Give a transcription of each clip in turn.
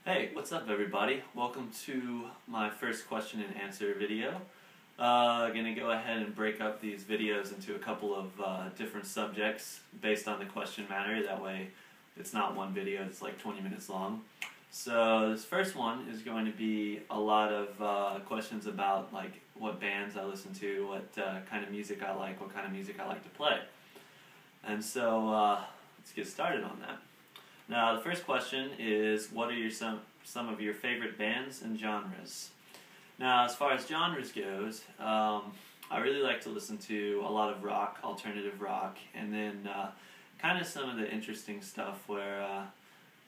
Hey, what's up everybody? Welcome to my first question and answer video. Gonna go ahead and break up these videos into a couple of different subjects based on the question matter. That way it's not one video that's like 20 minutes long. So this first one is going to be a lot of questions about like what bands I listen to, what kind of music I like, what kind of music I like to play. And so let's get started on that. Now, the first question is, what are some of your favorite bands and genres? Now, as far as genres goes, I really like to listen to a lot of rock, alternative rock, and then kind of some of the interesting stuff where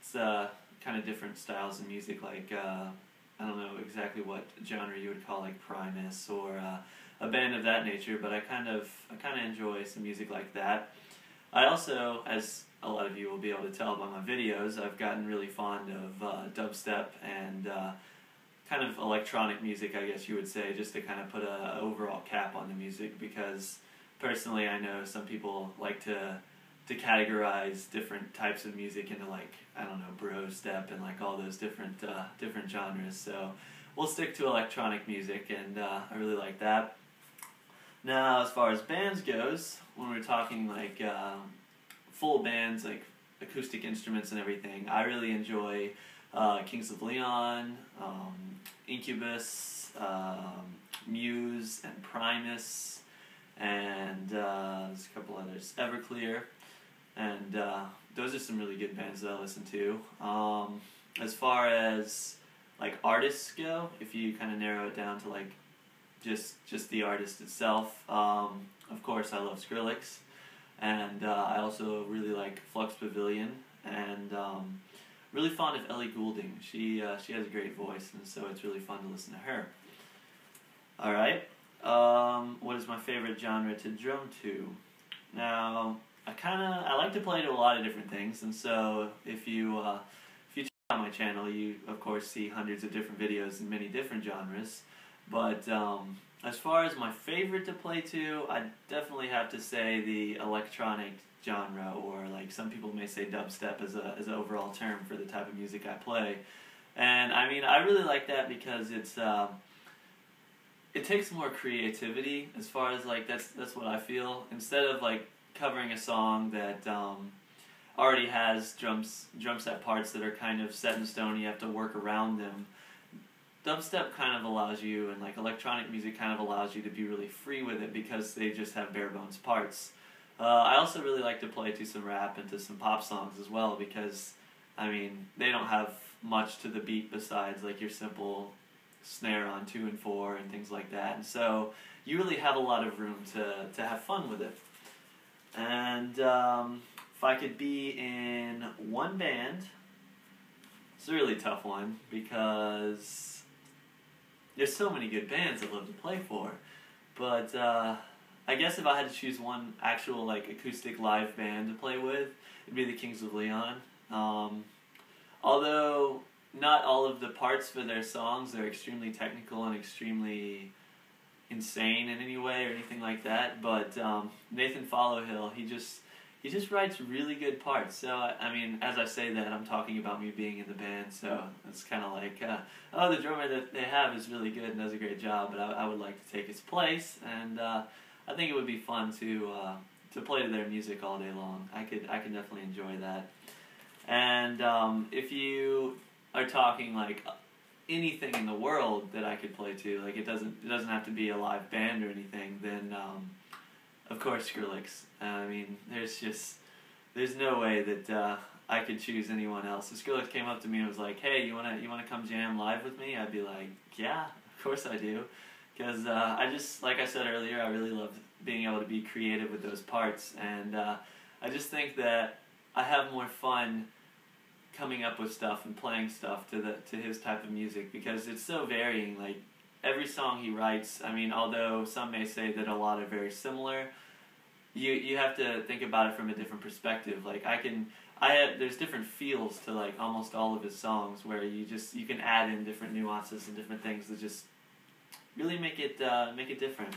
it's kind of different styles of music, like I don't know exactly what genre you would call like Primus or a band of that nature, but I kind of enjoy some music like that. I also, as a lot of you will be able to tell by my videos, I've gotten really fond of dubstep and kind of electronic music, I guess you would say, just to kind of put an overall cap on the music, because personally I know some people like to categorize different types of music into, like, I don't know, bro step and like all those different genres. So we'll stick to electronic music, and I really like that. Now, as far as bands goes, when we're talking like full bands, like acoustic instruments and everything, I really enjoy Kings of Leon, Incubus, Muse, and Primus, and there's a couple others, Everclear, and those are some really good bands that I listen to. As far as like artists go, if you kind of narrow it down to like just the artist itself, of course I love Skrillex, and I also really like Flux Pavilion, and really fond of Ellie Goulding. She has a great voice, and so it's really fun to listen to her. Alright, what is my favorite genre to drum to? Now, I like to play to a lot of different things, and so if you check out my channel, you of course see hundreds of different videos in many different genres. But as far as my favorite to play to, I definitely have to say the electronic genre, or like some people may say dubstep as an overall term for the type of music I play. And I mean, I really like that because it takes more creativity. As far as like that's what I feel. Instead of like covering a song that already has drum set parts that are kind of set in stone, you have to work around them. Dubstep kind of allows you, and like electronic music kind of allows you to be really free with it because they just have bare bones parts. I also really like to play to some rap and to some pop songs as well, because I mean they don't have much to the beat besides like your simple snare on 2 and 4 and things like that, and so you really have a lot of room to have fun with it. And if I could be in one band, it's a really tough one because there's so many good bands I love to play for, but I guess if I had to choose one actual like acoustic live band to play with, it'd be the Kings of Leon. Although not all of the parts for their songs are extremely technical and extremely insane in any way or anything like that, but Nathan Followhill, he just writes really good parts. So, I mean, as I say that, I'm talking about me being in the band, so it's kind of like, oh, the drummer that they have is really good and does a great job, but I would like to take his place, and I think it would be fun to play to their music all day long. I could definitely enjoy that. And if you are talking like anything in the world that I could play to, like it doesn't have to be a live band or anything, then of course Skrillex. I mean, there's no way that I could choose anyone else. If Skrillex came up to me and was like, "Hey, you wanna come jam live with me?" I'd be like, "Yeah, of course I do," because I just, like I said earlier, I really love being able to be creative with those parts, and I just think that I have more fun coming up with stuff and playing stuff to his type of music, because it's so varying. Like every song he writes, I mean, although some may say that a lot are very similar, you have to think about it from a different perspective. Like there's different feels to like almost all of his songs, where you can add in different nuances and different things that just really make it different.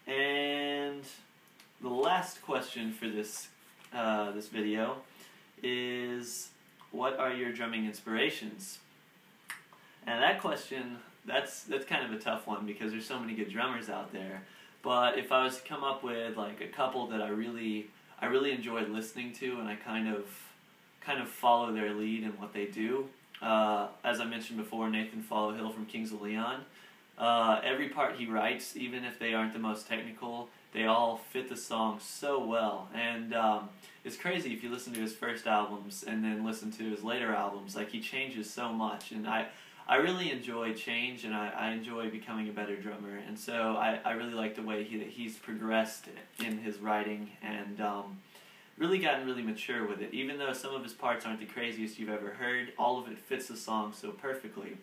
And the last question for this video is, what are your drumming inspirations? And that question, that's kind of a tough one because there's so many good drummers out there. But if I was to come up with like a couple that I really enjoy listening to, and I kind of follow their lead in what they do. As I mentioned before, Nathan Followhill from Kings of Leon. Every part he writes, even if they aren't the most technical, they all fit the song so well. And it's crazy if you listen to his first albums and then listen to his later albums. Like, he changes so much, and I really enjoy change, and I enjoy becoming a better drummer. And so I really like the way he's progressed in his writing, and really gotten really mature with it. Even though some of his parts aren't the craziest you've ever heard, all of it fits the song so perfectly.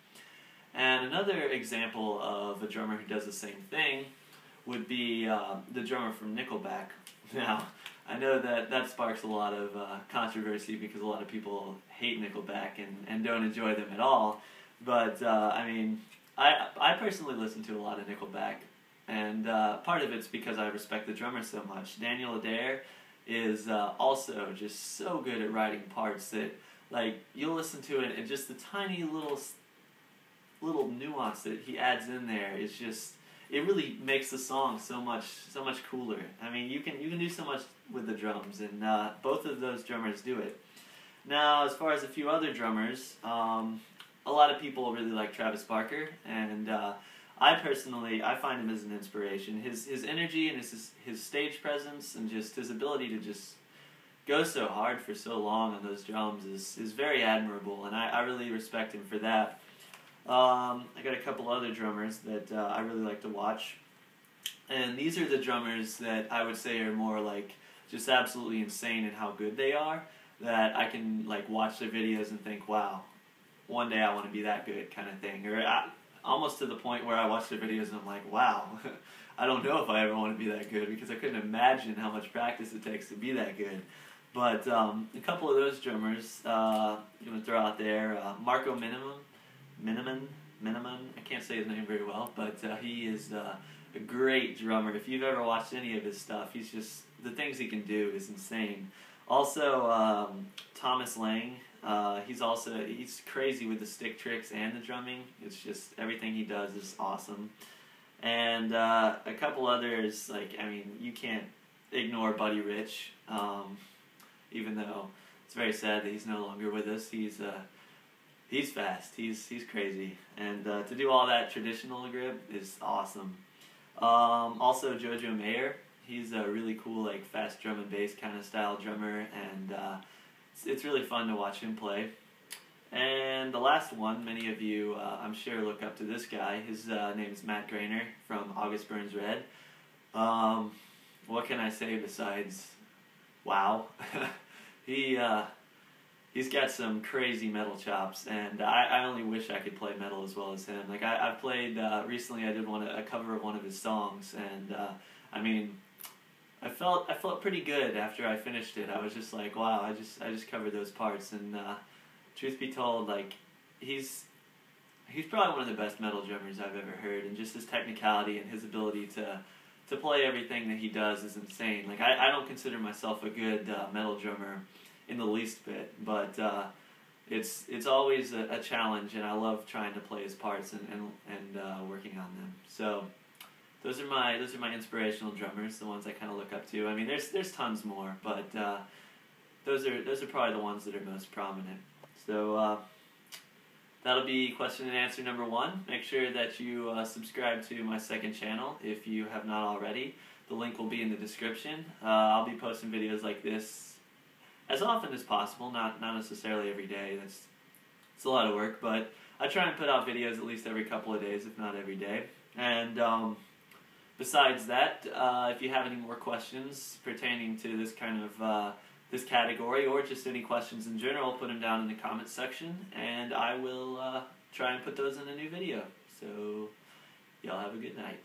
And another example of a drummer who does the same thing would be the drummer from Nickelback. Now, I know that sparks a lot of controversy because a lot of people hate Nickelback and don't enjoy them at all. But, I mean, I personally listen to a lot of Nickelback, and part of it's because I respect the drummer so much. Daniel Adair is also just so good at writing parts that, like, you'll listen to it and just the tiny little nuance that he adds in there is just, it really makes the song so much cooler. I mean, you can do so much with the drums, and both of those drummers do it. Now, as far as a few other drummers, a lot of people really like Travis Barker, and I find him as an inspiration. His energy and his stage presence and just his ability to just go so hard for so long on those drums is very admirable, and I really respect him for that. I got a couple other drummers that I really like to watch, and these are the drummers that I would say are more like just absolutely insane in how good they are, that I can like watch their videos and think, wow, one day I want to be that good, kind of thing. Or almost to the point where I watch their videos and I'm like, wow, I don't know if I ever want to be that good, because I couldn't imagine how much practice it takes to be that good. But a couple of those drummers I'm going to throw out there. Marco Miniman, I can't say his name very well, but he is a great drummer. If you've ever watched any of his stuff, he's just, the things he can do is insane. Also, Thomas Lang. He's crazy with the stick tricks and the drumming. It's just, everything he does is awesome. And a couple others, like, I mean, you can't ignore Buddy Rich, even though it's very sad that he's no longer with us. He's fast, he's crazy, and to do all that traditional grip is awesome. Also, Jojo Mayer. He's a really cool, like, fast drum and bass kind of style drummer, and it's really fun to watch him play. And the last one, many of you, I'm sure, look up to this guy. His name is Matt Grainer from August Burns Red. What can I say besides, wow. He's got some crazy metal chops, and I only wish I could play metal as well as him. Like, I've played, recently I did a cover of one of his songs, and I mean, I felt pretty good after I finished it. I was just like, wow, I just covered those parts, and truth be told, like, he's probably one of the best metal drummers I've ever heard, and just his technicality and his ability to play everything that he does is insane. Like, I don't consider myself a good metal drummer in the least bit, but it's always a challenge, and I love trying to play his parts and working on them. So those are my inspirational drummers, the ones I kind of look up to. I mean, there's tons more, but those are probably the ones that are most prominent. So that'll be question and answer number 1. Make sure that you subscribe to my second channel if you have not already. The link will be in the description. I'll be posting videos like this as often as possible, not necessarily every day. It's a lot of work, but I try and put out videos at least every couple of days, if not every day. And besides that, if you have any more questions pertaining to this kind of this category, or just any questions in general, put them down in the comments section, and I will try and put those in a new video. So y'all have a good night.